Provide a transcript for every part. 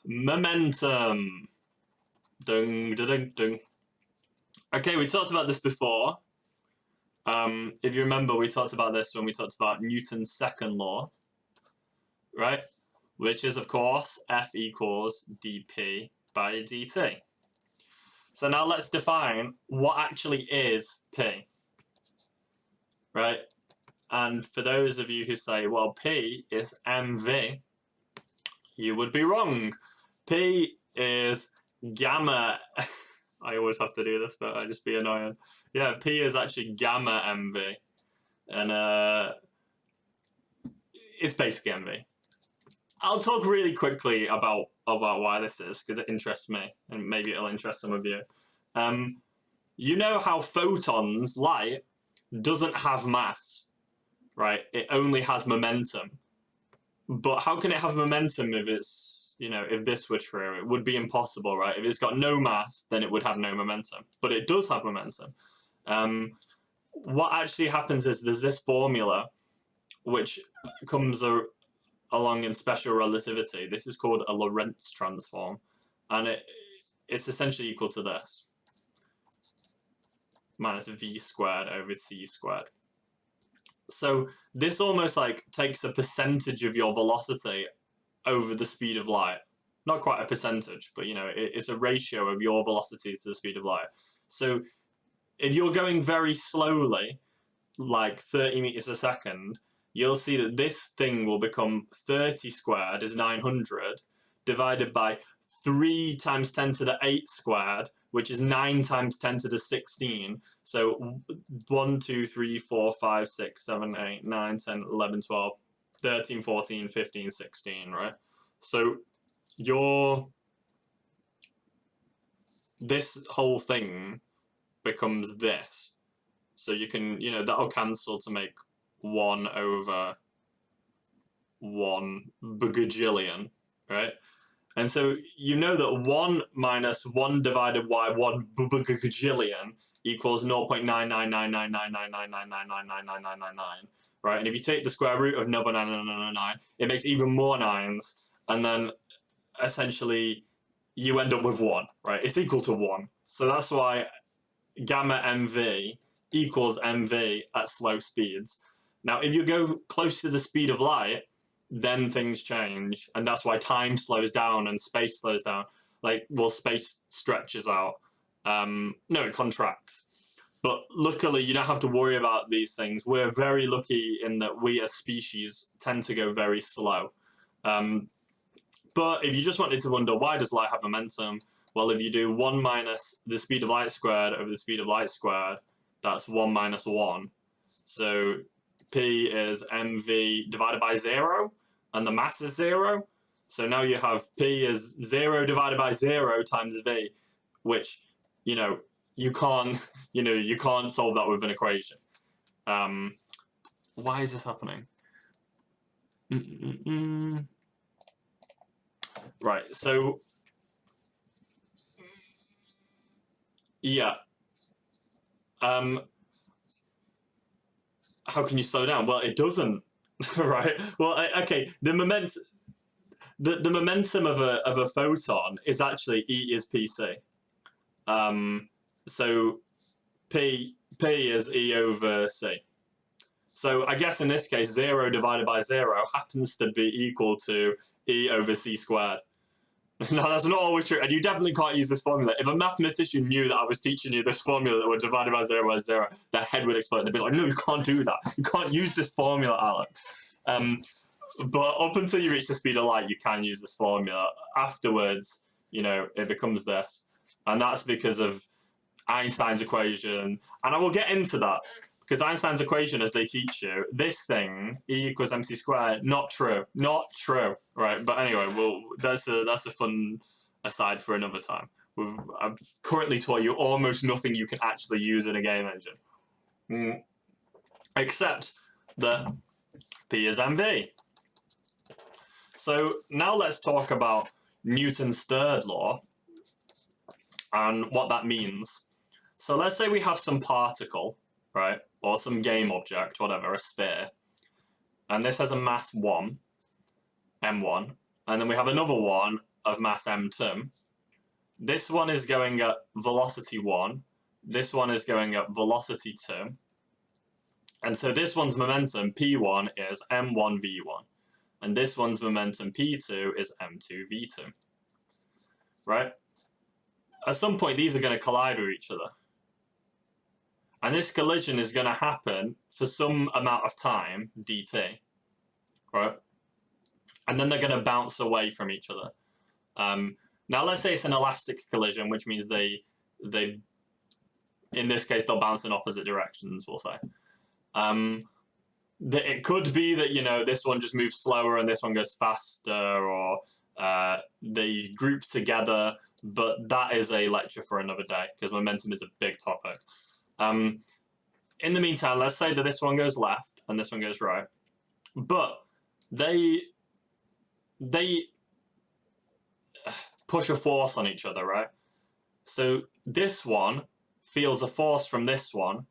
Momentum. Dung, da, dung, dung. Okay, we talked about this before. If you remember, we talked about this when we talked about Newton's second law, right? Which is, of course, F equals dp by dt. So now let's define what actually is P, right? And for those of you who say, well, P is mv, you would be wrong. P is gamma. I always have to do this, don't I? Just be annoying. Yeah, P is actually gamma mv. And it's basically mv. I'll talk really quickly about why this is, because it interests me, and maybe it'll interest some of you. You know how photons, light, doesn't have mass, right? It only has momentum. But how can it have momentum if it's, if this were true? It would be impossible, right? If it's got no mass, then it would have no momentum. But it does have momentum. What actually happens is there's this formula which comes along in special relativity. This is called a Lorentz transform, and it's essentially equal to this, minus v squared over c squared. So this almost like takes a percentage of your velocity over the speed of light. Not quite a percentage, but it's a ratio of your velocity to the speed of light. So if you're going very slowly, like 30 meters a second, you'll see that this thing will become 30 squared is 900 divided by 3 times 10 to the 8 squared, which is 9 times 10 to the 16. So 1, 2, 3, 4, 5, 6, 7, 8, 9, 10, 11, 12, 13, 14, 15, 16, right? So this whole thing becomes this. So you can, that'll cancel to make 1 over 1 bajillion, right? And so you know that 1 minus 1 divided by 1 bajillion equals 0.999999999999999, right? And if you take the square root of 0.9999, it makes even more 9s, and then essentially you end up with 1, right? It's equal to 1. So that's why gamma mv equals mv at slow speeds. Now, if you go close to the speed of light, then things change, and that's why time slows down and space slows down. Space stretches out. No, it contracts. But luckily, you don't have to worry about these things. We're very lucky in that we as species tend to go very slow. But if you just wanted to wonder, why does light have momentum? Well, if you do 1 minus the speed of light squared over the speed of light squared, that's 1 minus 1. So P is mv divided by 0, and the mass is 0. So now you have P is 0 divided by 0 times v, which, you can't solve that with an equation. Why is this happening? Right, so yeah. How can you slow down? Well, it doesn't, right? Well, okay. The momentum of a photon is actually E is pc. So P is E over c. So I guess in this case, 0 divided by 0 happens to be equal to E over c squared. No, that's not always true, and you definitely can't use this formula. If a mathematician knew that I was teaching you this formula that were divided by 0 by 0, their head would explode. They'd be like, no, you can't do that. You can't use this formula, Alex. But up until you reach the speed of light, you can use this formula. Afterwards, it becomes this. And that's because of Einstein's equation. And I will get into that, because Einstein's equation, as they teach you, this thing, E equals mc squared, not true. Not true, right? But anyway, that's a fun aside for another time. I've currently taught you almost nothing you can actually use in a game engine. Except that P is mv. So now let's talk about Newton's third law and what that means. So let's say we have some particle, right? Or some game object, whatever, a sphere. And this has a mass 1, m1. And then we have another one, of mass m2. This one is going at velocity 1. This one is going at velocity 2. And so this one's momentum, P1, is m1 v1. And this one's momentum, P2, is m2 v2. Right? At some point, these are going to collide with each other. And this collision is going to happen for some amount of time, dt. Right? And then they're going to bounce away from each other. Now, let's say it's an elastic collision, which means they in this case, they'll bounce in opposite directions, we'll say. It could be that, you know, this one just moves slower and this one goes faster, or they group together, but that is a lecture for another day, because momentum is a big topic. In the meantime, let's say that this one goes left and this one goes right, but they push a force on each other, right? So this one feels a force from this one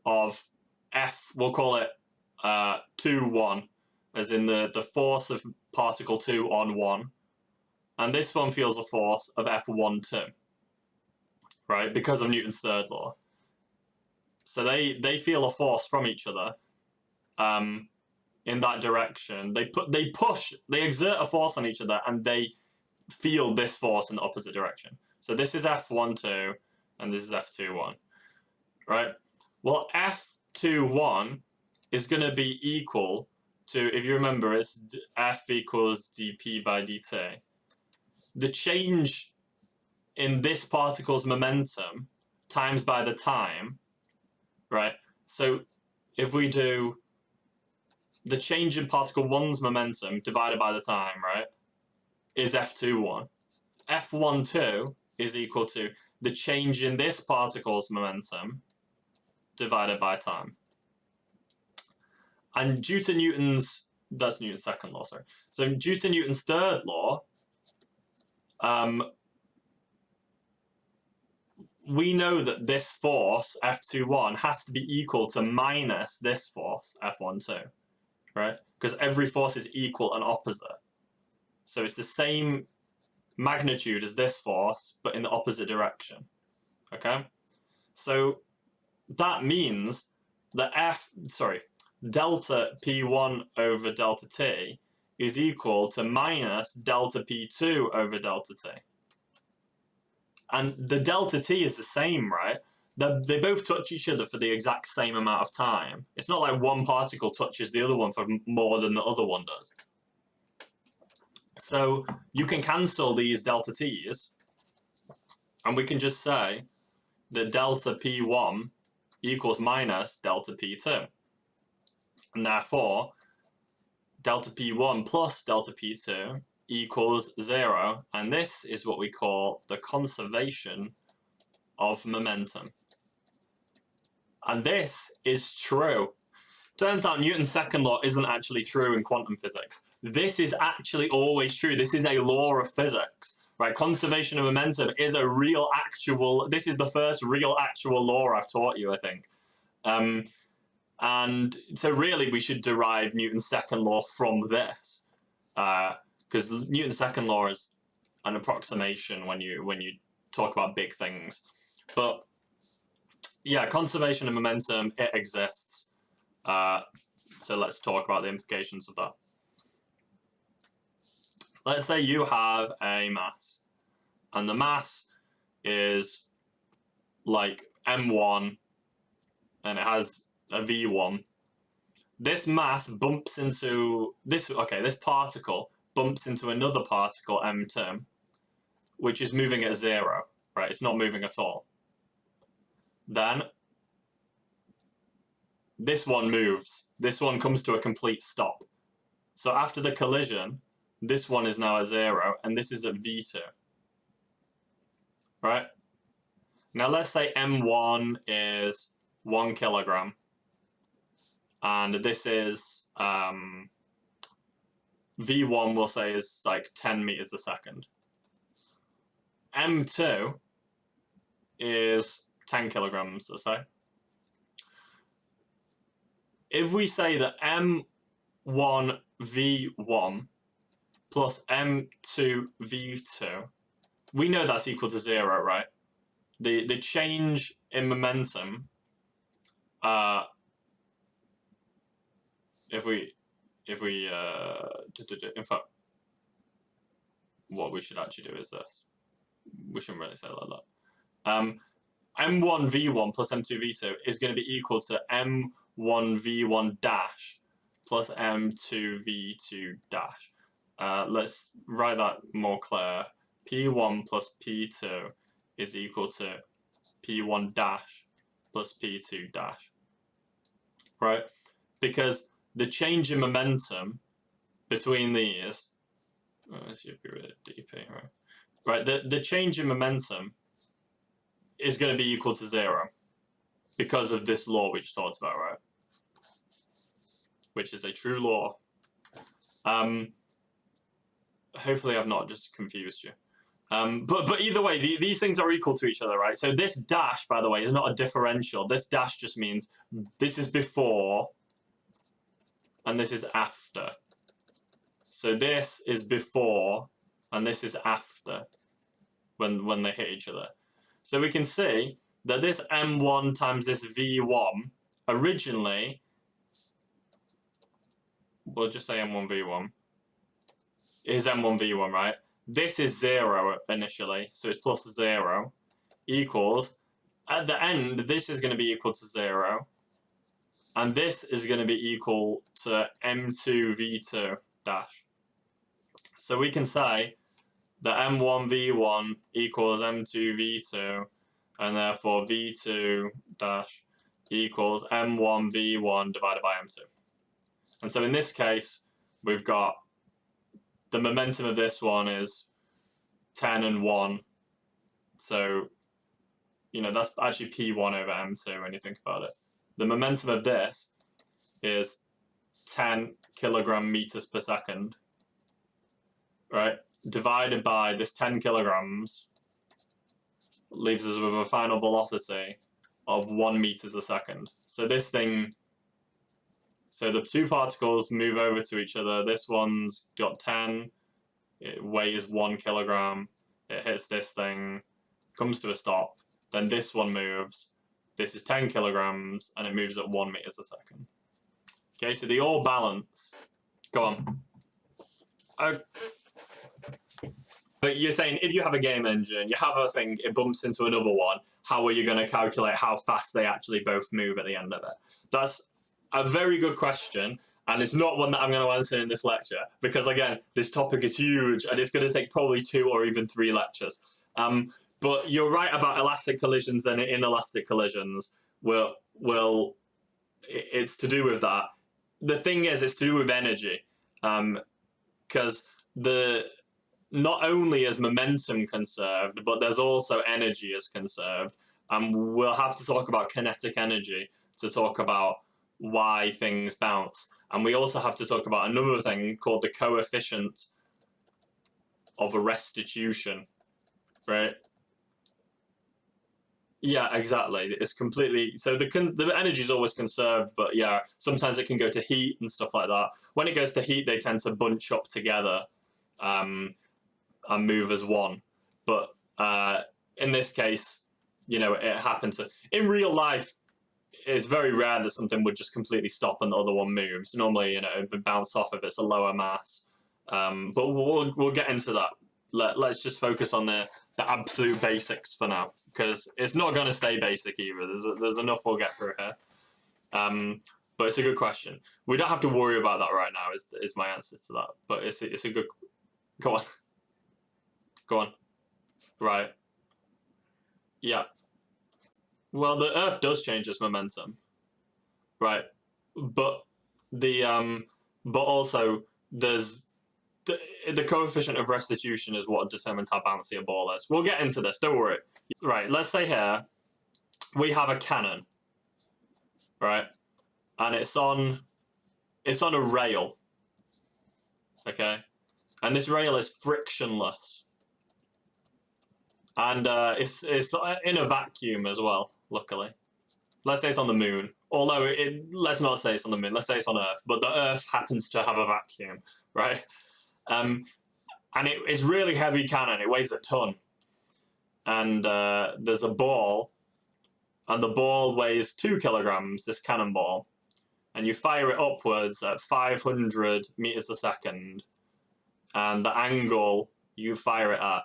of F, we'll call it 2, 1, as in the force of particle 2 on 1. And this one feels a force of F1, 2, right? Because of Newton's third law. So they feel a force from each other in that direction. They exert a force on each other, and they feel this force in the opposite direction. So this is F1, 2, and this is F2, 1, right? Well, F2, 1 is going to be equal to, if you remember, it's F equals dp by dt. The change in this particle's momentum times by the time, right? So if we do the change in particle 1's momentum divided by the time, right, is F2, 1. F1, 2 is equal to the change in this particle's momentum divided by time. And due to Newton's, that's Newton's second law, sorry. So due to Newton's third law, we know that this force, F21, has to be equal to minus this force, F12, right? Because every force is equal and opposite. So it's the same magnitude as this force, but in the opposite direction, okay? So that means that delta P1 over delta T is equal to minus delta P2 over delta T. And the delta T is the same, right? They both touch each other for the exact same amount of time. It's not like one particle touches the other one for more than the other one does. So you can cancel these delta T's, and we can just say that delta P1 equals minus delta P2. And therefore, delta P1 plus delta P2 equals 0. And this is what we call the conservation of momentum. And this is true. Turns out Newton's second law isn't actually true in quantum physics. This is actually always true. This is a law of physics, right? Conservation of momentum is a real actual, this is the first real actual law I've taught you, I think. And so really we should derive Newton's second law from this, because Newton's second law is an approximation when you talk about big things. But yeah, conservation of momentum, it exists. So let's talk about the implications of that. Let's say you have a mass, and the mass is like m1, and it has a v1. This mass bumps into this particle bumps into another particle, m2, which is moving at 0, right? It's not moving at all. Then this one moves. This one comes to a complete stop. So after the collision, this one is now at 0, and this is at v2, right? Now let's say m1 is 1 kilogram, and this is v1, we'll say, is like 10 meters a second. m2 is 10 kilograms, let's say. If we say that m1 v1 plus m2v2. We know that's equal to 0, right? The change in momentum, if we in fact, what we should actually do is this. We shouldn't really say it like that. M1v1 plus M2v2 is going to be equal to M1v1 dash plus M2v2 dash. Let's write that more clear. P1 plus P2 is equal to P1 dash plus P2 dash. Right? Because the change in momentum between these, this should be really deep here, right? The change in momentum is going to be equal to 0 because of this law we just talked about, right? Which is a true law. Hopefully I've not just confused you. But either way, these things are equal to each other, right? So this dash, by the way, is not a differential. This dash just means this is before and this is after. So this is before and this is after when they hit each other. So we can see that this M1 times this V1 originally, we'll just say M1V1, is M1V1, right? This is 0 initially, so it's plus 0, equals, at the end, this is going to be equal to 0, and this is going to be equal to M2V2 dash. So we can say that M1V1 equals M2V2, and therefore V2 dash equals M1V1 divided by M2. And so in this case, we've got the momentum of this one is 10 and 1. So, you know, that's actually P1 over M2 when you think about it. The momentum of this is 10 kilogram meters per second, right? Divided by this 10 kilograms leaves us with a final velocity of 1 meters a second. So this thing, so the two particles move over to each other. This one's got 10, it weighs 1 kilogram, it hits this thing, comes to a stop, then this one moves, this is 10 kilograms, and it moves at 1 meters a second. Okay, so they all balance. Go on. But you're saying if you have a game engine, you have a thing, it bumps into another one, how are you going to calculate how fast they actually both move at the end of it? That's a very good question, and it's not one that I'm going to answer in this lecture, because again, this topic is huge, and it's going to take probably 2 or even 3 lectures. But you're right about elastic collisions and inelastic collisions. It's to do with that. The thing is, it's to do with energy, because not only is momentum conserved, but there's also energy is conserved. And we'll have to talk about kinetic energy to talk about why things bounce. And we also have to talk about another thing called the coefficient of a restitution, right? Yeah, exactly. It's completely, so the energy is always conserved, but yeah, sometimes it can go to heat and stuff like that. When it goes to heat, they tend to bunch up together and move as one. But in this case, you know, it happened to, in real life, it's very rare that something would just completely stop and the other one moves. Normally, you know, it would bounce off if it's a lower mass. But we'll get into that. Let's just focus on the absolute basics for now, because it's not going to stay basic either. There's enough we'll get through here. But it's a good question. We don't have to worry about that right now, is my answer to that. But it's a good... Go on. Right. Yeah. Well, the Earth does change its momentum, right? But but also there's the coefficient of restitution is what determines how bouncy a ball is. We'll get into this. Don't worry. Right. Let's say here we have a cannon, right? And it's on a rail. Okay. And this rail is frictionless. And it's in a vacuum as well, luckily. Let's say it's on the moon. Although, let's not say it's on the moon. Let's say it's on Earth. But the Earth happens to have a vacuum, right? And it's really heavy cannon. It weighs a ton. And there's a ball, and the ball weighs 2 kilograms, this cannonball. And you fire it upwards at 500 meters a second. And the angle you fire it at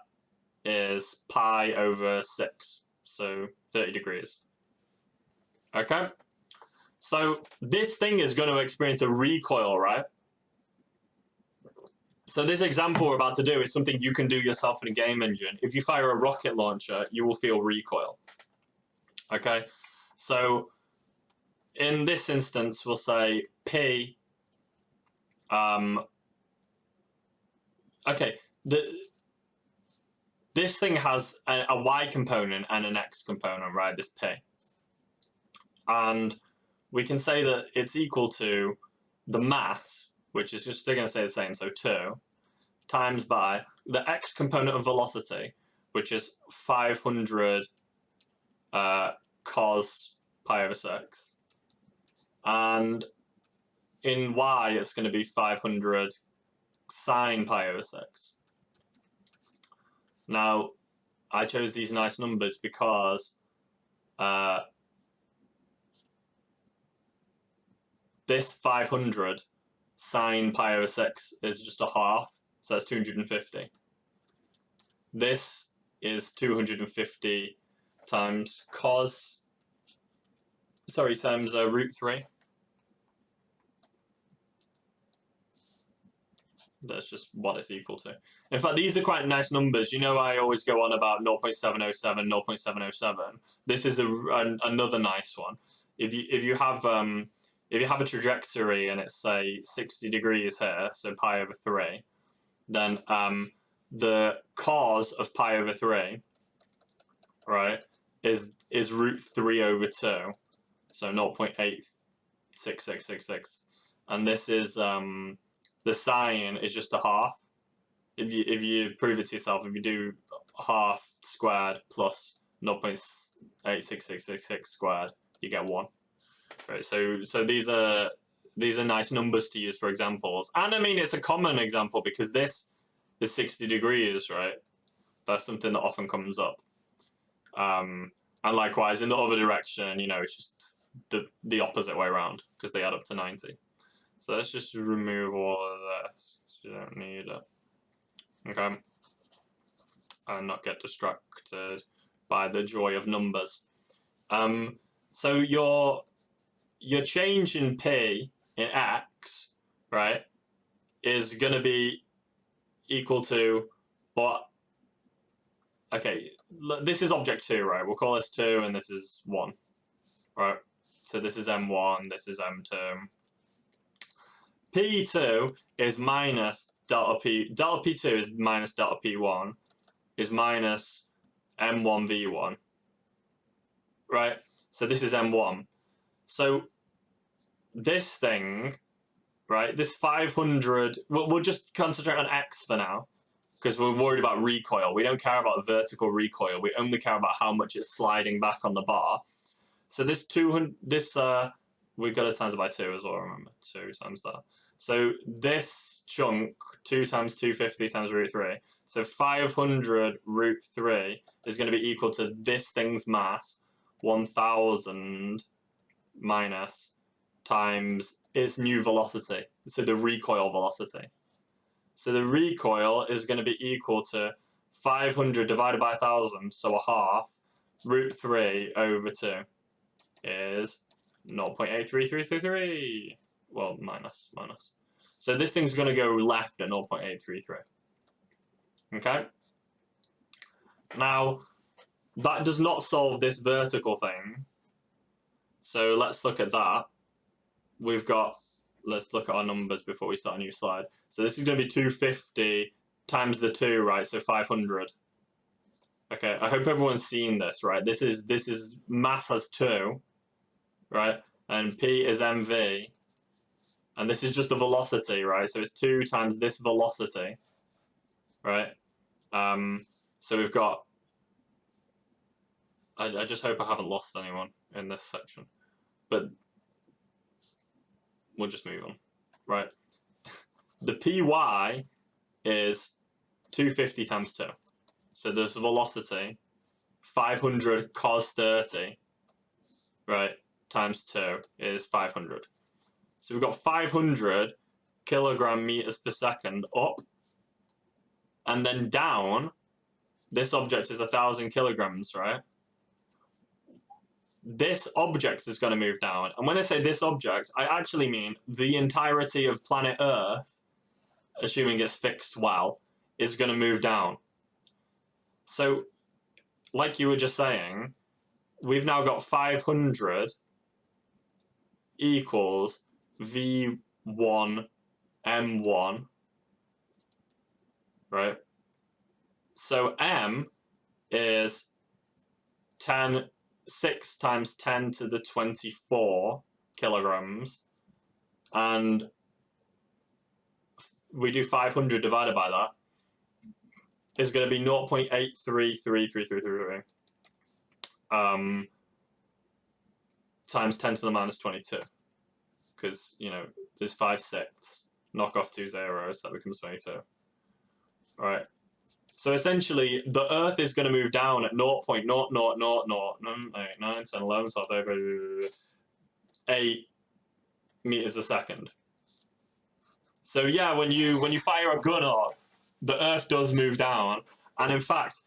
is pi over 6, so 30 degrees. Okay? So this thing is going to experience a recoil, right? So this example we're about to do is something you can do yourself in a game engine. If you fire a rocket launcher, you will feel recoil. Okay? So in this instance, we'll say P. Okay, this thing has a y component and an x component, right? This P. And we can say that it's equal to the mass, which is just still going to stay the same, so 2, times by the x component of velocity, which is 500 cos pi over 6. And in y, it's going to be 500 sine pi over 6. Now, I chose these nice numbers because this 500 sine pi over 6 is just a half, so that's 250. This is 250 times cos, times root 3. That's just what it's equal to. In fact, these are quite nice numbers. You know, I always go on about 0.707, 0.707. This is another nice one. If you have a trajectory and it's say 60 degrees here, so pi over 3, then the cos of pi over 3, right, is root 3 over 2, so 0.86666, and this is the sine is just a half. If you prove it to yourself, if you do half squared plus 0.86666 squared, you get 1. Right. So these are nice numbers to use for examples. And I mean, it's a common example because this is 60 degrees, right? That's something that often comes up. And likewise, in the other direction, you know, it's just the opposite way around because they add up to 90. So let's just remove all of this. You don't need it. Okay. And not get distracted by the joy of numbers. So your change in P in X, right, is going to be equal to what? Okay, this is object 2, right? We'll call this 2 and this is 1, right? So this is M1, this is M2. P2 is minus delta P. Delta P2 is minus delta P1 is minus M1 V1, right? So this is M1. So this thing, right, this 500, we'll just concentrate on X for now because we're worried about recoil. We don't care about vertical recoil. We only care about how much it's sliding back on the bar. So this 200, we've got to times it by 2 as well, remember, 2 times that. So this chunk, 2 times 250 times root 3, so 500 root 3 is going to be equal to this thing's mass, 1000 minus times its new velocity, so the recoil velocity. So the recoil is going to be equal to 500 divided by 1000, so a half, root 3 over 2 is 0.83333. Well, minus. So this thing's going to go left at 0.833. Okay? Now, that does not solve this vertical thing. So let's look at that. Let's look at our numbers before we start a new slide. So this is going to be 250 times the 2, right? So 500. Okay, I hope everyone's seen this, right? This is mass has 2, right? And P is mv. And this is just the velocity, right? So it's 2 times this velocity, right? So we've got, I just hope I haven't lost anyone in this section, but we'll just move on, right? The Py is 250 times 2. So there's velocity, 500 cos 30, right, times 2 is 500. So we've got 500 kilogram meters per second up, and then down, this object is 1,000 kilograms, right? This object is going to move down. And when I say this object, I actually mean the entirety of planet Earth, assuming it's fixed well, is going to move down. So, like you were just saying, we've now got 500 equals V1 M1, right? So M is 6 times 10 to the 24 kilograms, and we do 500 divided by that, is going to be 0.833333 times 10 to the minus 22, because, you know, there's 5 sixths, knock off 2 zeros, that becomes 22. All right. So essentially, the Earth is going to move down at 0.00008 meters a second. So yeah, when you fire a gun up, the Earth does move down. And in fact,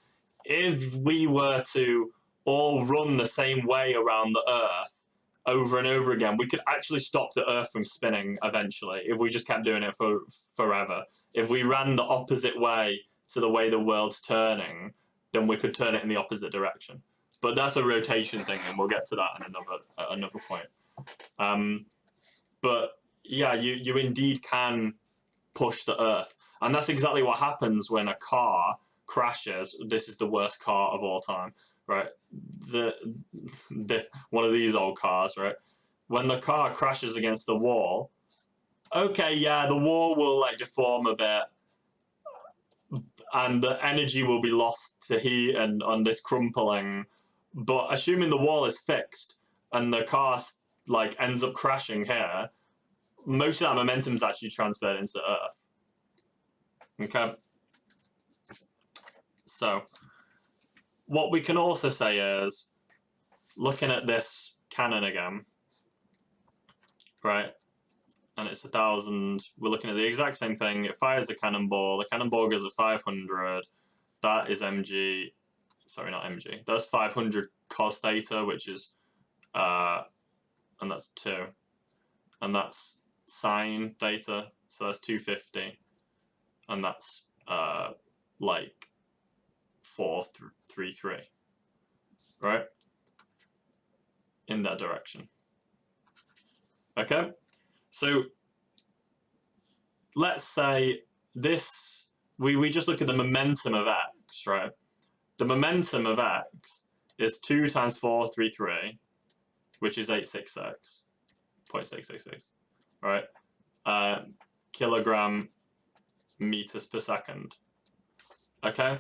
if we were to all run the same way around the Earth over and over again, we could actually stop the Earth from spinning eventually if we just kept doing it for forever. If we ran the opposite way to the way the world's turning, then we could turn it in the opposite direction. But that's a rotation thing, and we'll get to that in another point. But yeah, you indeed can push the Earth, and that's exactly what happens when a car crashes. This is the worst car of all time, right? One of these old cars, right? When the car crashes against the wall, okay, yeah, the wall will like deform a bit, and the energy will be lost to heat and on this crumpling. But assuming the wall is fixed and the car like ends up crashing here, most of that momentum is actually transferred into Earth. Okay. So what we can also say is, looking at this cannon again, right? And it's 1,000. We're looking at the exact same thing. It fires a cannonball. The cannonball goes at 500. That is mg. Sorry, not mg. That's 500 cos theta, which is, and that's 2, and that's sine theta. So that's 250, and that's like 433, right? In that direction. Okay. So let's say this, we just look at the momentum of x, right? The momentum of x is 2 times 433, which is 866, 0.666, right? Kilogram meters per second. Okay?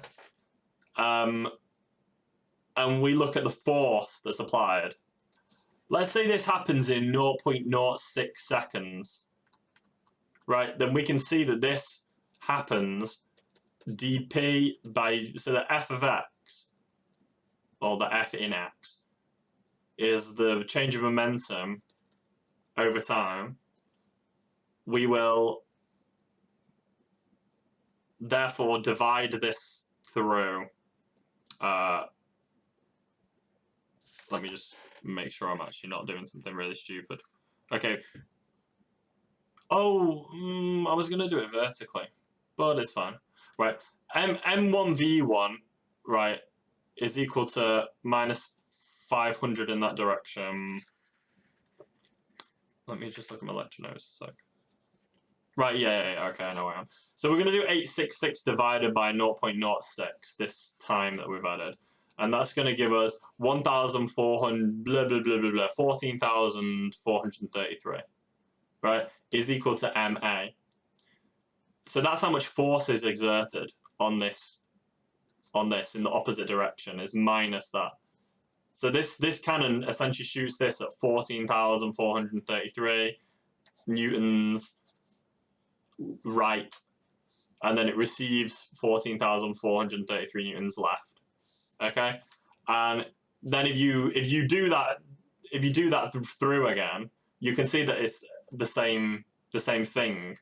And we look at the force that's applied. Let's say this happens in 0.06 seconds, right? Then we can see that this happens dp by, so the f of x, or the f in x, is the change of momentum over time. We will therefore divide this through, let me just make sure I'm actually not doing something really stupid. Okay. Oh, I was going to do it vertically, but it's fine. Right. M1V1, right, is equal to minus 500 in that direction. Let me just look at my lecture notes a sec. Right, yeah, okay, I know where I am. So we're going to do 866 divided by 0.06 this time that we've added. And that's going to give us 1,400, blah, blah, blah, blah, blah, 14,433, right, is equal to MA. So that's how much force is exerted on this in the opposite direction, is minus that. So this cannon essentially shoots this at 14,433 newtons right, and then it receives 14,433 newtons left. Okay, and then if you do that through again, you can see that it's the same thing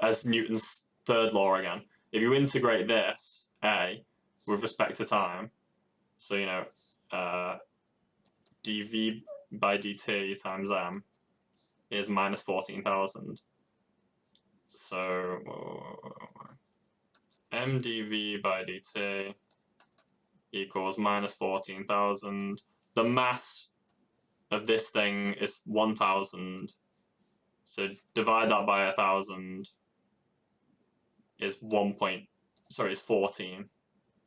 as Newton's third law again. If you integrate this A with respect to time, so dv by dt times m is minus 14,000. So mdv by dt equals minus 14,000. The mass of this thing is 1,000. So divide that by 1,000 is 14.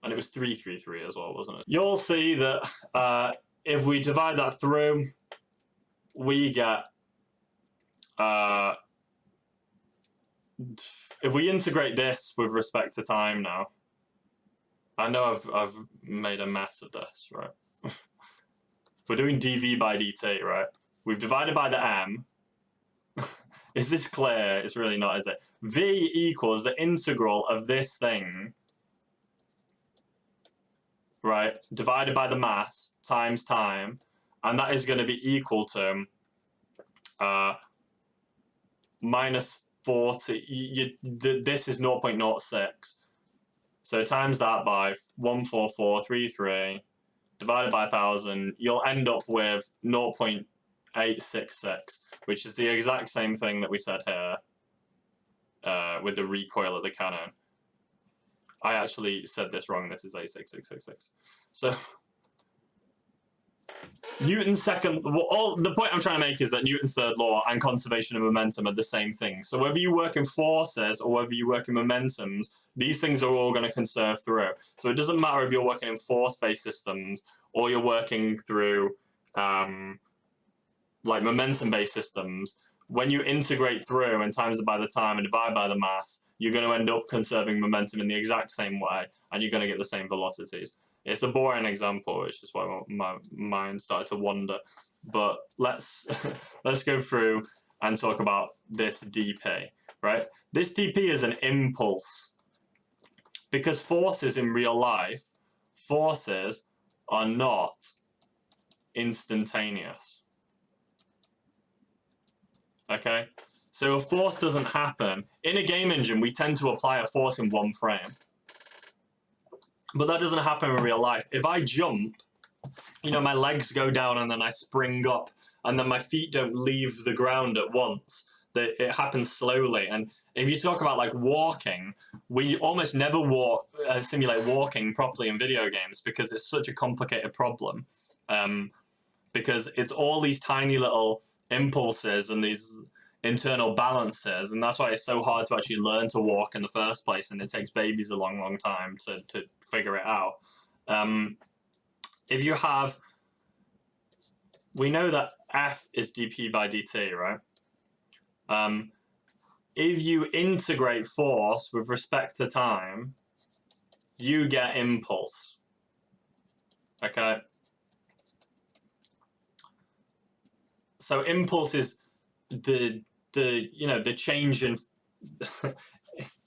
And it was 333 as well, wasn't it? You'll see that if we divide that through, we get if we integrate this with respect to time now, I know I've made a mess of this, right? We're doing dv by dt, right? We've divided by the m. Is this clear? It's really not, is it? V equals the integral of this thing, right, divided by the mass times time, and that is going to be equal to minus 40. This is 0.06. So times that by 14433 divided by 1,000, you'll end up with 0.866, which is the exact same thing that we said here with the recoil of the cannon. I actually said this wrong. This is 86666. So Newton's second, the point I'm trying to make is that Newton's third law and conservation of momentum are the same thing. So whether you work in forces or whether you work in momentums, these things are all going to conserve through. So it doesn't matter if you're working in force-based systems or you're working through like momentum-based systems. When you integrate through and times it by the time and divide by the mass, you're going to end up conserving momentum in the exact same way, and you're going to get the same velocities. It's a boring example, which is why my mind started to wander. But let's go through and talk about this dp, right? This dp is an impulse, because forces in real life, forces are not instantaneous. Okay, so a force doesn't happen. In a game engine, we tend to apply a force in one frame. But that doesn't happen in real life. If I jump, my legs go down and then I spring up, and then my feet don't leave the ground at once. It happens slowly. And if you talk about like walking, we almost never simulate walking properly in video games because it's such a complicated problem. Because it's all these tiny little impulses and these internal balances, and that's why it's so hard to actually learn to walk in the first place, and it takes babies a long time to figure it out. If you have, we know that F is dp by dt, right? If you integrate force with respect to time, you get impulse. Okay? So impulse is the change in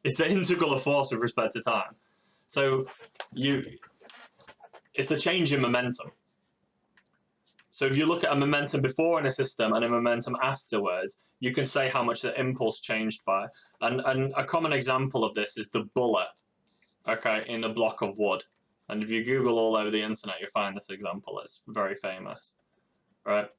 it's the integral of force with respect to time. So it's the change in momentum. So if you look at a momentum before in a system and a momentum afterwards, you can say how much the impulse changed by. And a common example of this is the bullet, okay, in a block of wood. And if you Google all over the internet, you'll find this example. It's very famous, right?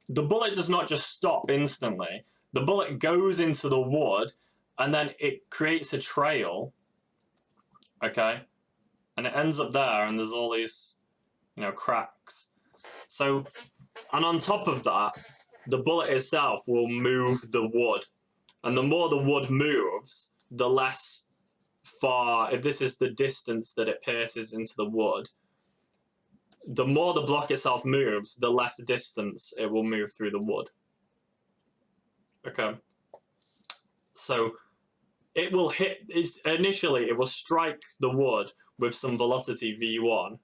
The bullet does not just stop instantly. The bullet goes into the wood, and then it creates a trail, okay? And it ends up there, and there's all these, cracks. So, and on top of that, the bullet itself will move the wood. And the more the wood moves, the less far, if this is the distance that it pierces into the wood, the more the block itself moves, the less distance it will move through the wood. Okay. So it will initially it will strike the wood with some velocity v1,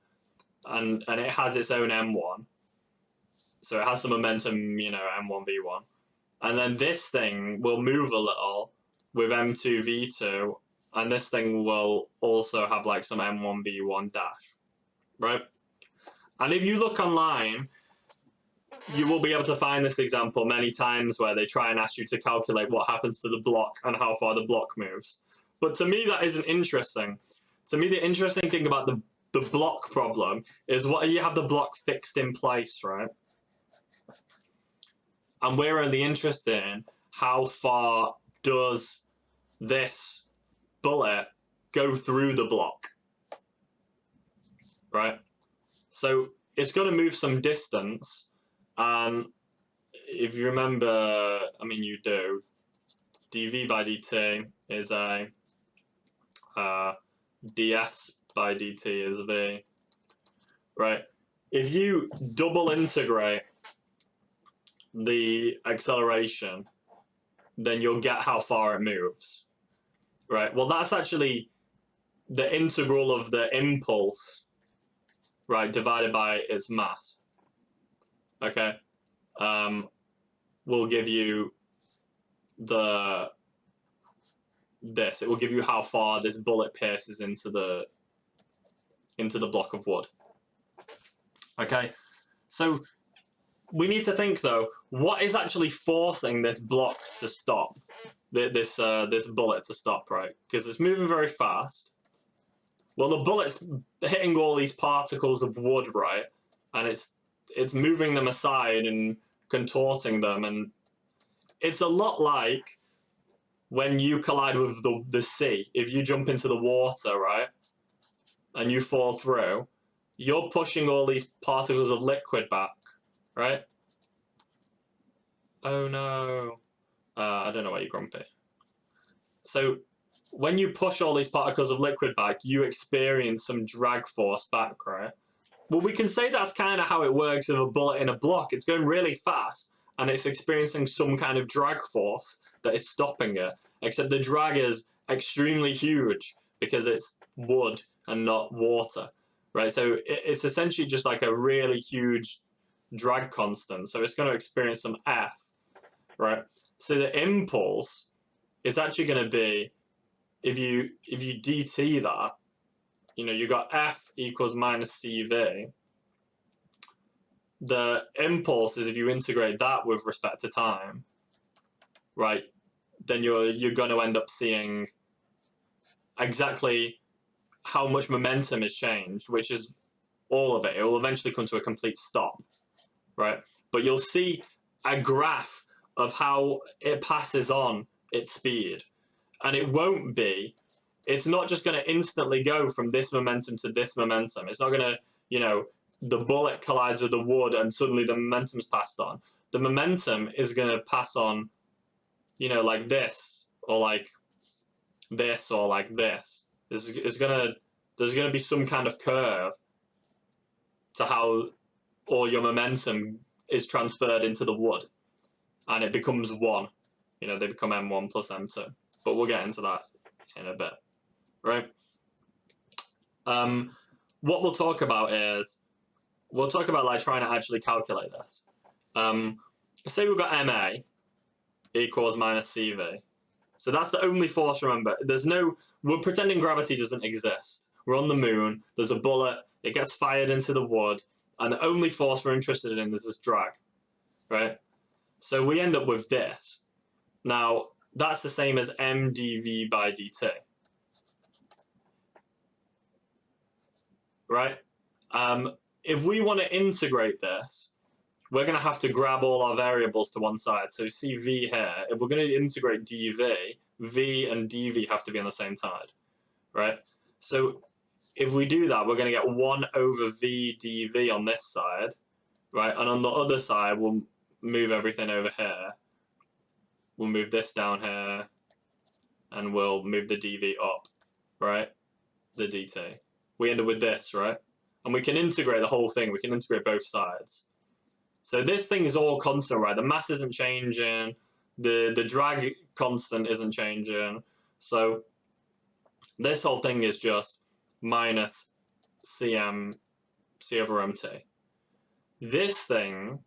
and it has its own m1. So it has some momentum, m1 v1. And then this thing will move a little with M2 V2, and this thing will also have like some M1 V1 dash, right? And if you look online, you will be able to find this example many times where they try and ask you to calculate what happens to the block and how far the block moves. But to me, that isn't interesting. To me, the interesting thing about the block problem is what you have the block fixed in place, right? And we're only interested in how far does this bullet go through the block, right? So it's going to move some distance, and if you remember, I mean you do, dv by dt is a, ds by dt is v, right? If you double integrate the acceleration, then you'll get how far it moves, right? Well, that's actually the integral of the impulse, right, divided by its mass. Okay, will give you this. It will give you how far this bullet pierces into the block of wood. Okay, so we need to think though, what is actually forcing this block to stop, this bullet to stop, right? Because it's moving very fast. Well, the bullet's hitting all these particles of wood, right? And it's moving them aside and contorting them, and it's a lot like when you collide with the sea. If you jump into the water, right, and you fall through, you're pushing all these particles of liquid back, right? Oh no. I don't know why you're grumpy. So when you push all these particles of liquid back, you experience some drag force back, right? Well, we can say that's kind of how it works with a bullet in a block. It's going really fast, and it's experiencing some kind of drag force that is stopping it, except the drag is extremely huge because it's wood and not water, right? So it's essentially just like a really huge drag constant, so it's going to experience some F, right? So the impulse is actually going to be, if you dt that, you know, you got F equals minus CV. The impulse is, if you integrate that with respect to time, right, then you're going to end up seeing exactly how much momentum is changed, which is all of it. It will eventually come to a complete stop, right? But you'll see a graph of how it passes on its speed, and it won't be, it's not just going to instantly go from this momentum to this momentum. It's not going to, you know, the bullet collides with the wood and suddenly the momentum's passed on. The momentum is going to pass on, you know, like this, or like this, or like this. There's going to be some kind of curve to how all your momentum is transferred into the wood, and it becomes one. You know, they become M1 plus M2. But we'll get into that in a bit, right? What we'll talk about is, we'll talk about like trying to actually calculate this. Say we've got MA equals minus CV. So that's the only force, remember. There's no, we're pretending gravity doesn't exist. We're on the moon, there's a bullet, it gets fired into the wood, and the only force we're interested in is this drag, right? So we end up with this. Now, that's the same as mdv by dt, right? If we want to integrate this, we're going to have to grab all our variables to one side. So see v here, if we're going to integrate dv, v and dv have to be on the same side, right? So if we do that, we're going to get 1 over v dv on this side, right? And on the other side, we'll move everything over here. We'll move this down here, and we'll move the dv up, right? The dt. We end up with this, right? And we can integrate the whole thing. We can integrate both sides. So this thing is all constant, right? The mass isn't changing. The drag constant isn't changing. So this whole thing is just minus cm c over mt. This thing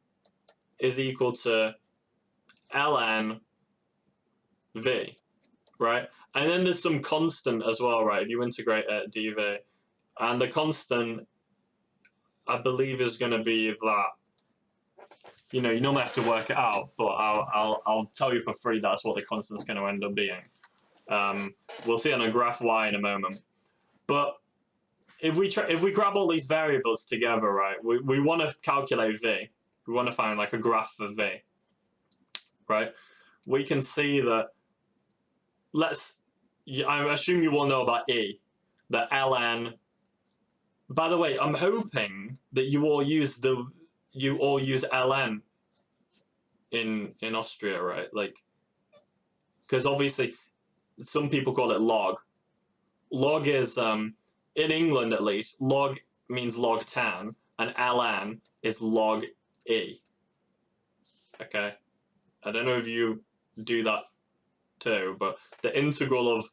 is equal to ln v, right? And then there's some constant as well, right? If you integrate it, dv, and the constant, I believe, is going to be that. You know, you normally have to work it out, but I'll tell you for free that's what the constant's going to end up being. We'll see on a graph y in a moment. But if we grab all these variables together, right, we want to calculate v. We want to find like a graph for v, right? We can see that. I assume you all know about e, the ln. By the way, I'm hoping that you all use ln in Austria, right? Like, because obviously some people call it log. Log is in England at least. Log means log 10, and ln is log e. Okay, I don't know if you do that too, but the integral of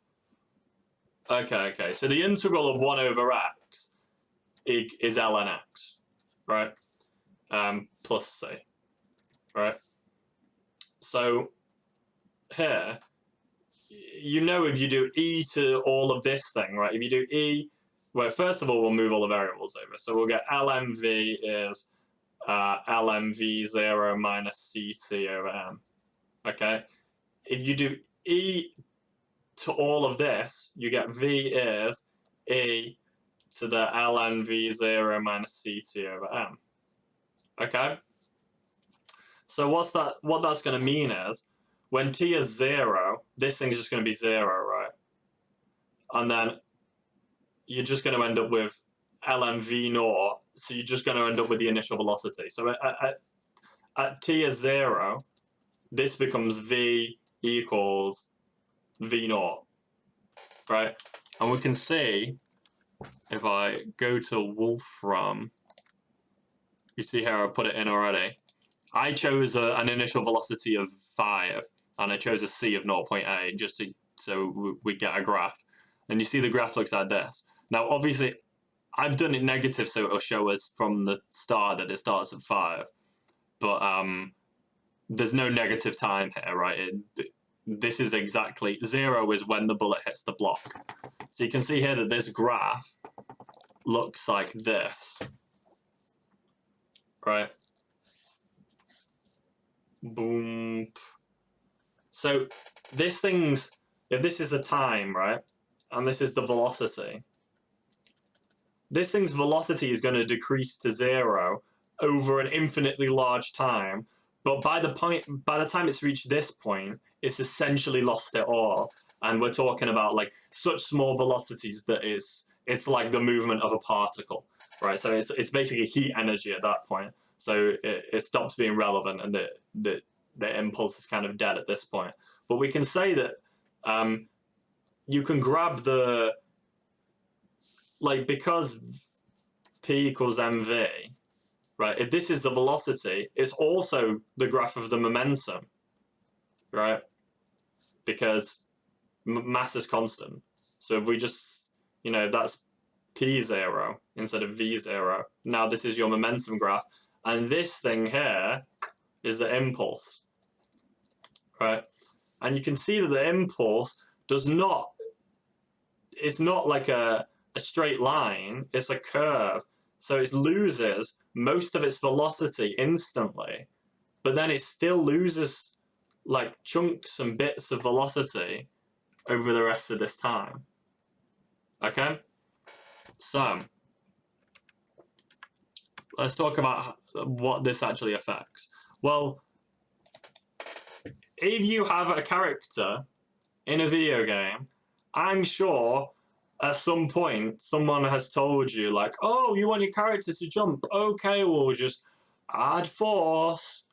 so the integral of 1 over x is ln x, right? Plus c, right? So here, you know, if you do e to all of this thing, right? If you do e, well, first of all, we'll move all the variables over. So we'll get lmv is lmv0 minus ct over m. Okay? If you do e to all of this, you get v is e to the lnv0 minus ct over m. Okay? So what that's going to mean is, when t is 0, this thing's just going to be 0, right? And then you're just going to end up with lmv0, so you're just going to end up with the initial velocity. So at t is 0, this becomes v equals v0, right? And we can see, if I go to Wolfram, you see here I put it in already. I chose an initial velocity of 5, and I chose a c of 0.8 just so we get a graph. And you see the graph looks like this. Now, obviously, I've done it negative so it'll show us from the start that it starts at 5. But there's no negative time here, right? This is exactly 0 is when the bullet hits the block. So you can see here that this graph looks like this, right? Boom. So if this is the time, right, and this is the velocity, this thing's velocity is going to decrease to 0 over an infinitely large time, but by the time it's reached this point, it's essentially lost it all. And we're talking about like such small velocities that it's like the movement of a particle, right? So it's basically heat energy at that point. So it stops being relevant, and the impulse is kind of dead at this point. But we can say that you can grab because p equals mv, right? If this is the velocity, it's also the graph of the momentum, right? Because mass is constant. So if we just, that's p0 instead of v0. Now this is your momentum graph. And this thing here is the impulse, right? And you can see that the impulse it's not like a straight line, it's a curve. So it loses most of its velocity instantly, but then it still loses like chunks and bits of velocity over the rest of this time. Okay? So let's talk about what this actually affects. Well, if you have a character in a video game, I'm sure at some point someone has told you, like, oh, you want your character to jump? Okay, we'll just add force,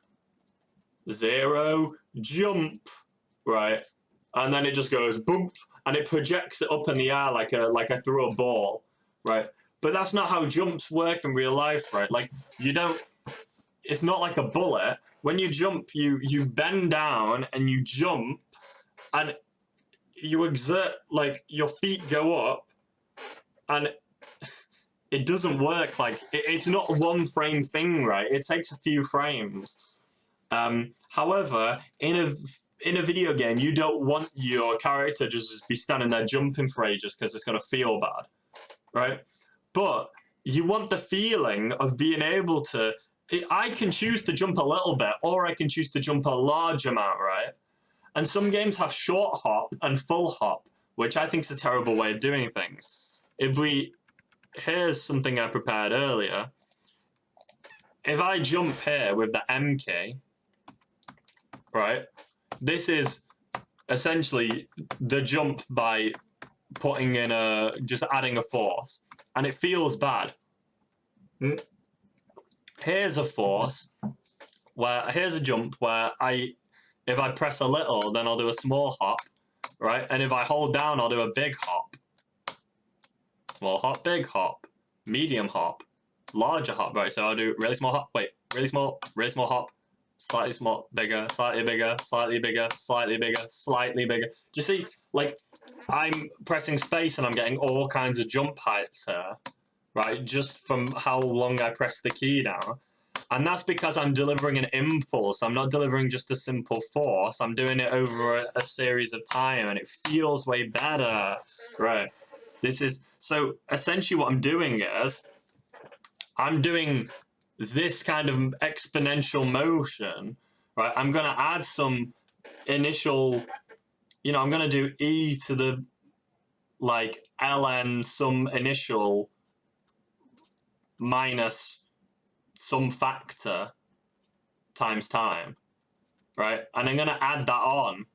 0, jump, right? And then it just goes boom, and it projects it up in the air like I threw a ball, right? But that's not how jumps work in real life, right? Like, it's not like a bullet. When you jump, you bend down and you jump, and you exert, like, your feet go up, and it doesn't work like, it's not a one frame thing, right? It takes a few frames. However, in a video game, you don't want your character just be standing there jumping for ages because it's going to feel bad, right? But you want the feeling of being able to. I can choose to jump a little bit, or I can choose to jump a large amount, right? And some games have short hop and full hop, which I think is a terrible way of doing things. Here's something I prepared earlier. If I jump here with the M key, right, this is essentially the jump by putting in just adding a force, and it feels bad. Here's a force here's a jump where if I press a little, then I'll do a small hop, right? And if I hold down, I'll do a big hop. Small hop, big hop, medium hop, larger hop, right? So I'll do really small hop, really small hop, slightly small, bigger, slightly bigger, slightly bigger, slightly bigger, slightly bigger. Do you see, like, I'm pressing space and I'm getting all kinds of jump heights here, right? Just from how long I press the key down. And that's because I'm delivering an impulse. I'm not delivering just a simple force. I'm doing it over a series of time, and it feels way better, right? So essentially what I'm doing is, I'm doing this kind of exponential motion, right? I'm going to add some initial, I'm going to do e to the, like, ln some initial minus some factor times time, right? And I'm going to add that on.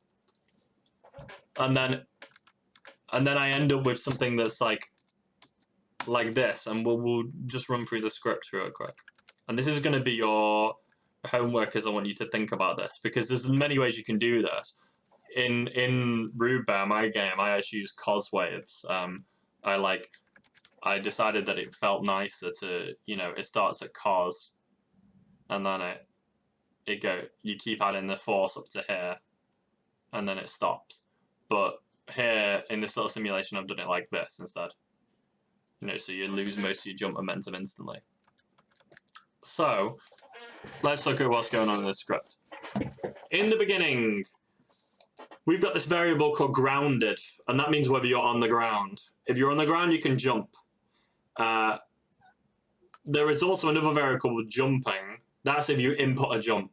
And then I end up with something that's like this, and we'll just run through the script real quick. And this is going to be your homework, as I want you to think about this, because there's many ways you can do this. In Rude Bear, my game, I actually use cos waves. I decided that it felt nicer to, it starts at cos, and then you keep adding the force up to here, and then it stops. But here, in this little simulation, I've done it like this instead. So you lose most of your jump momentum instantly. So, let's look at what's going on in this script. In the beginning, we've got this variable called grounded, and that means whether you're on the ground. If you're on the ground, you can jump. There is also another variable called jumping. That's if you input a jump.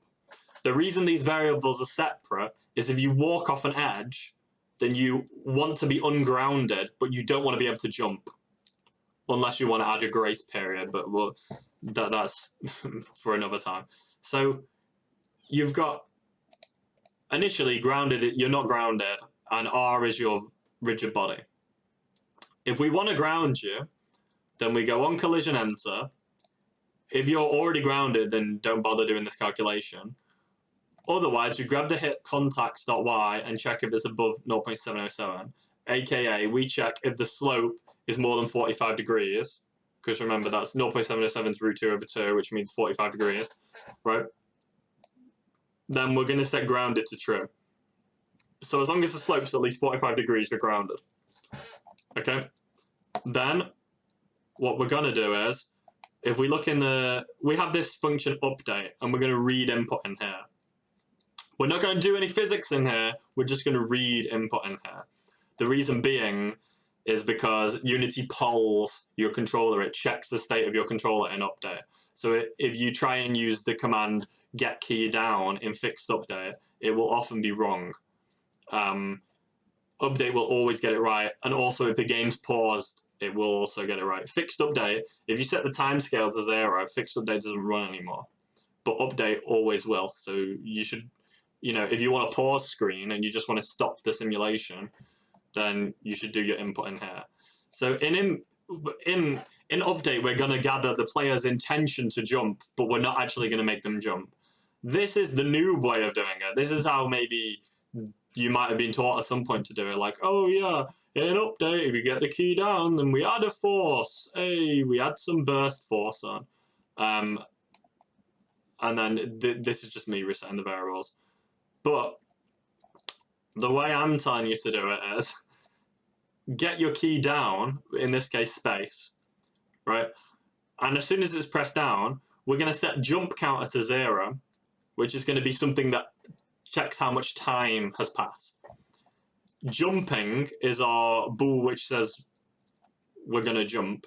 The reason these variables are separate is if you walk off an edge, then you want to be ungrounded, but you don't want to be able to jump. Unless you want to add a grace period, but that's for another time. So you've got initially grounded, you're not grounded, and R is your rigid body. If we want to ground you, then we go on collision enter. If you're already grounded, then don't bother doing this calculation. Otherwise, you grab the hit contacts.y and check if it's above 0.707, aka we check if the slope is more than 45 degrees, because remember that's 0.707 is root 2 over 2, which means 45 degrees, right? Then we're going to set grounded to true. So as long as the slope's at least 45 degrees, you're grounded. Okay? Then what we're going to do is, if we look we have this function update, and we're going to read input in here. We're not going to do any physics in here, we're just going to read input in here. The reason being is because Unity polls your controller. It checks the state of your controller in update. So if you try and use the command get key down in fixed update, it will often be wrong. Update will always get it right, and also if the game's paused, it will also get it right. Fixed update, if you set the timescale to 0, fixed update doesn't run anymore. But update always will. So you should, if you want a pause screen and you just want to stop the simulation, then you should do your input in here. So in update, we're going to gather the player's intention to jump, but we're not actually going to make them jump. This is the noob way of doing it. This is how maybe you might have been taught at some point to do it. Like, oh yeah, in update, if you get the key down, then we add a force. Hey, we add some burst force on. And then this is just me resetting the variables. But the way I'm telling you to do it is get your key down, in this case space, right? And as soon as it's pressed down, we're going to set jump counter to 0, which is going to be something that checks how much time has passed. Jumping is our bool which says we're going to jump.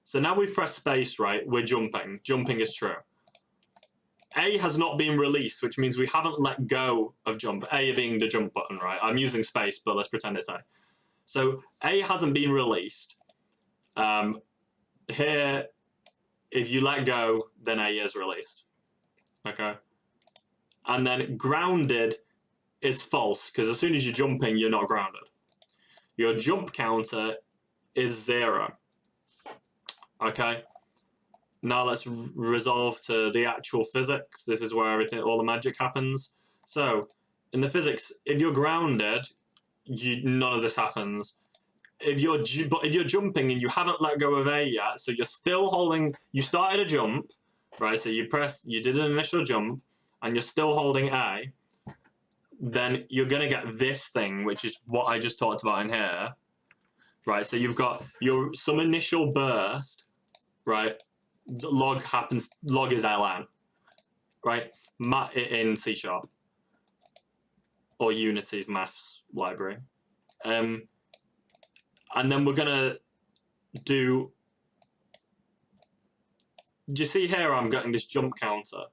So now we've pressed space, right? We're jumping. Jumping is true. A has not been released, which means we haven't let go of jump. A being the jump button, right? I'm using space, but let's pretend it's A. So A hasn't been released. Here, if you let go, then A is released. Okay? And then grounded is false, because as soon as you're jumping, you're not grounded. Your jump counter is 0. Okay? Now let's resolve to the actual physics. This is where all the magic happens. So, in the physics, if you're grounded, none of this happens. But if you're jumping and you haven't let go of A yet, so you're still holding. You started a jump, right? So you did an initial jump, and you're still holding A. Then you're gonna get this thing, which is what I just talked about in here, right? So you've got some initial burst, right? Log is ln, right? In C# or Unity's maths library. And then we're gonna do you see here I'm getting this jump counter,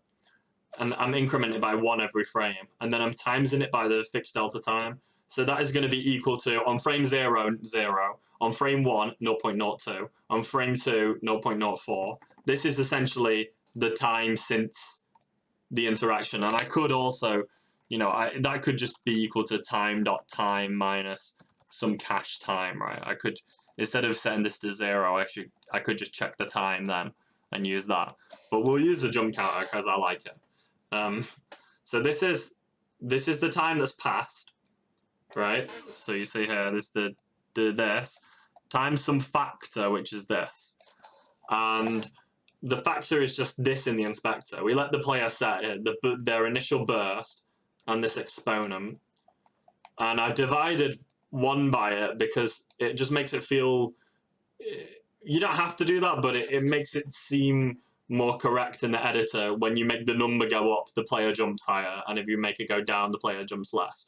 and I'm incrementing by 1 every frame, and then I'm timesing it by the fixed delta time. So that is going to be equal to, on frame 0, 0, on frame 1, 0.02, on frame 2, 0.04. This is essentially the time since the interaction. And I could also, that could just be equal to time.time minus some cache time, right? I could, instead of setting this to 0, I could just check the time then and use that. But we'll use the jump counter because I like it. So this is the time that's passed, right? So you see here, this this times some factor, which is this, and the factor is just this in the inspector. We let the player set it, their initial burst and this exponent, and I divided 1 by it because it just makes it feel. You don't have to do that, but it makes it seem more correct in the editor. When you make the number go up, the player jumps higher, and if you make it go down, the player jumps less.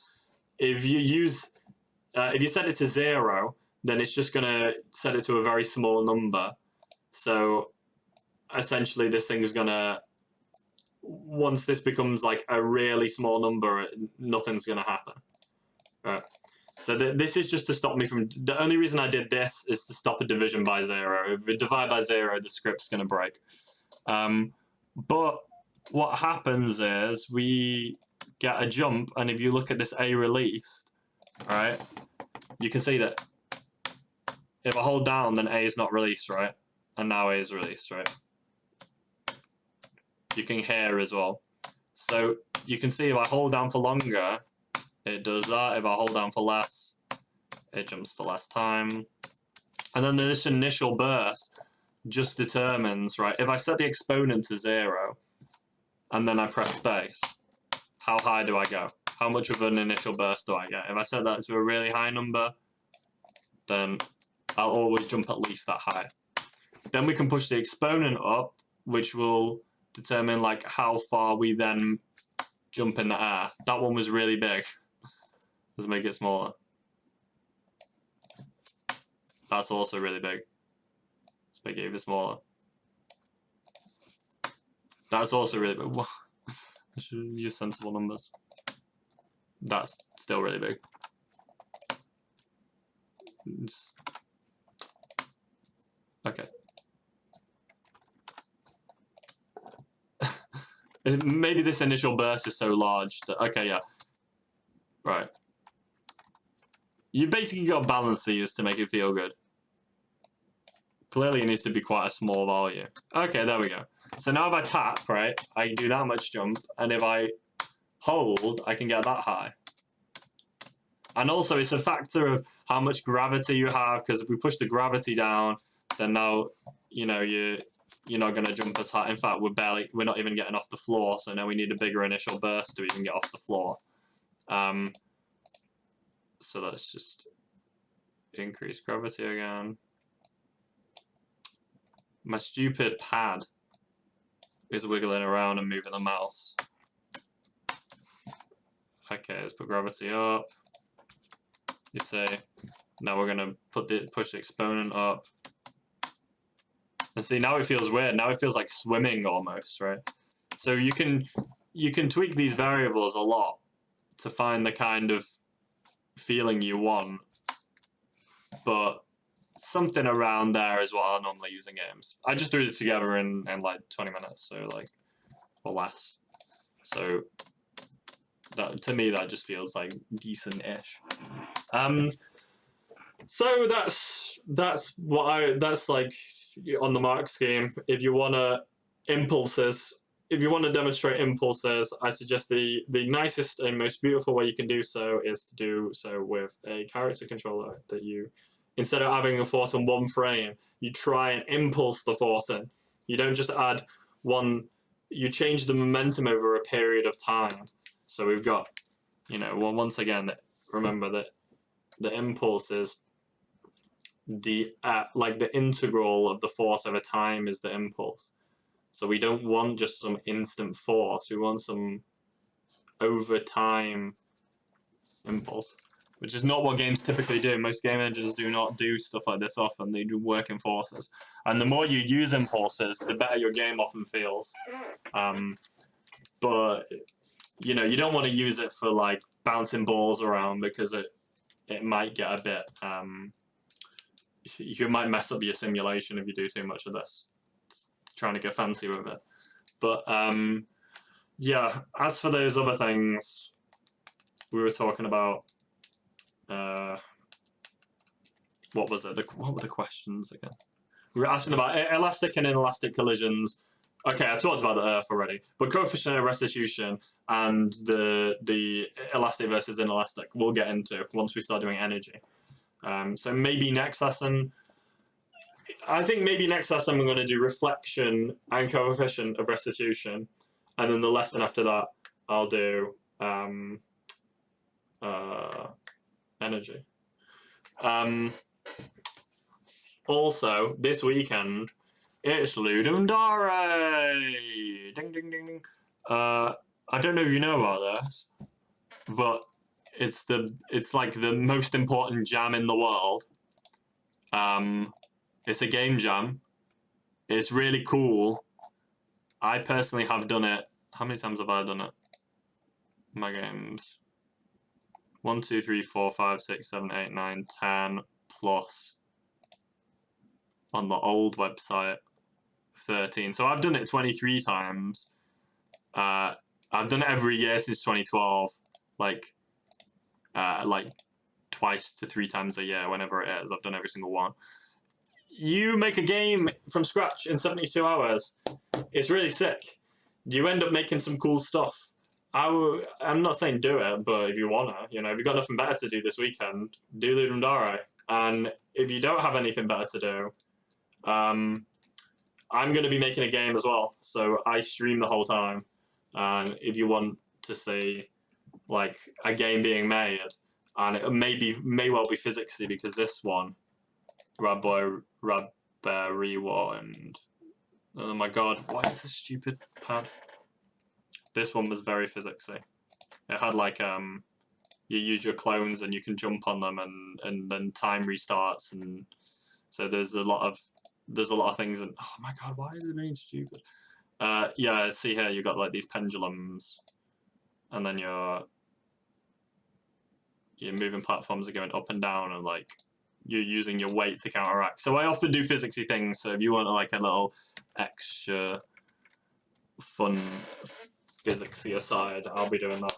If you set it to 0, then it's just gonna set it to a very small number. So essentially, this thing's gonna, once this becomes like a really small number, nothing's gonna happen. Right. So this is just to stop me from. The only reason I did this is to stop a division by 0. If we divide by 0, the script's gonna break. But what happens is we get a jump, and if you look at this A released, right, you can see that if I hold down, then A is not released, right? And now A is released, right? You can hear as well. So you can see if I hold down for longer, it does that. If I hold down for less, it jumps for less time. And then this initial burst just determines, right, if I set the exponent to 0 and then I press space, how high do I go? How much of an initial burst do I get? If I set that to a really high number, then I'll always jump at least that high. Then we can push the exponent up, which will determine like how far we then jump in the air. That one was really big. Let's make it smaller. That's also really big. Let's make it even smaller. That's also really big. I should use sensible numbers. That's still really big. Okay. Maybe this initial burst is so large that, okay, yeah. Right. You basically got to balance these to make it feel good. Clearly it needs to be quite a small value. Okay, there we go. So now if I tap, right, I do that much jump, and if I hold, I can get that high. And also it's a factor of how much gravity you have, because if we push the gravity down, then now, you're not going to jump as high. In fact, we're not even getting off the floor, so now we need a bigger initial burst to even get off the floor. So let's just increase gravity again. My stupid pad is wiggling around and moving the mouse. Okay, let's put gravity up. You say, now we're gonna push the exponent up. And see, now it feels weird. Now it feels like swimming almost, right? So you can tweak these variables a lot to find the kind of feeling you want, but something around there is what I normally use in games. I just threw this together in like 20 minutes, so like, or less. So that, to me, that just feels like decent-ish. So that's like on the mark scheme. If you wanna if you want to demonstrate impulses, I suggest the nicest and most beautiful way you can do so is to do so with a character controller that you, instead of having a thought in one frame, you try and impulse the thought in. You don't just add one, you change the momentum over a period of time. So we've got, well, once again, remember that the impulse is like the integral of the force over time is the impulse. So we don't want just some instant force. We want some over time impulse, which is not what games typically do. Most game engines do not do stuff like this often. They do work in forces. And the more you use impulses, the better your game often feels. But, you don't want to use it for like bouncing balls around because it might get a bit, you might mess up your simulation if you do too much of this, trying to get fancy with it. But yeah, as for those other things we were talking about, what was it? What were the questions again? We were asking about elastic and inelastic collisions. Okay, I talked about the Earth already, but coefficient of restitution and the elastic versus inelastic we'll get into once we start doing energy. So maybe next lesson, I think maybe next lesson we're going to do reflection and coefficient of restitution, and then the lesson after that I'll do energy. Also, this weekend it's Ludum Dare! Ding ding ding. I don't know if you know about this, but it's like the most important jam in the world. It's a game jam. It's really cool. I personally have done it. How many times have I done it? My games. 1, 2, 3, 4, 5, 6, 7, 8, 9, 10 plus on the old website 13. So I've done it 23 times. I've done it every year since 2012. Like twice to 3 times a year, whenever it is. I've done every single one. You make a game from scratch in 72 hours. It's really sick. You end up making some cool stuff. I'm not saying do it, but if you wanna, if you've got nothing better to do this weekend, do Ludum Dare. And if you don't have anything better to do, I'm going to be making a game as well. So I stream the whole time. And if you want to see like a game being made, and it may well be physicsy, because this one, Rad Bear Rewind. Oh my god, why is this stupid pad? This one was very physicsy. It had like you use your clones and you can jump on them, and then time restarts, and so there's a lot of things. And oh my god, why is it being stupid? Yeah, see here, you got like these pendulums, and then your moving platforms are going up and down, and like you're using your weight to counteract. So I often do physicsy things. So if you want like a little extra fun physicsy aside, I'll be doing that.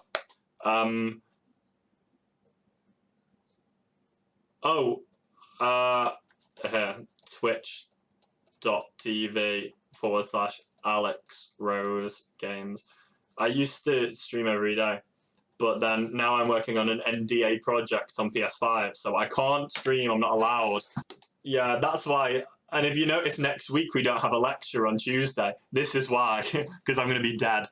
Here, twitch.tv/Alex Rose Games. I used to stream every day, but then now I'm working on an NDA project on PS5, so I can't stream, I'm not allowed. Yeah, that's why. And if you notice, next week we don't have a lecture on Tuesday. This is why, because I'm going to be dead.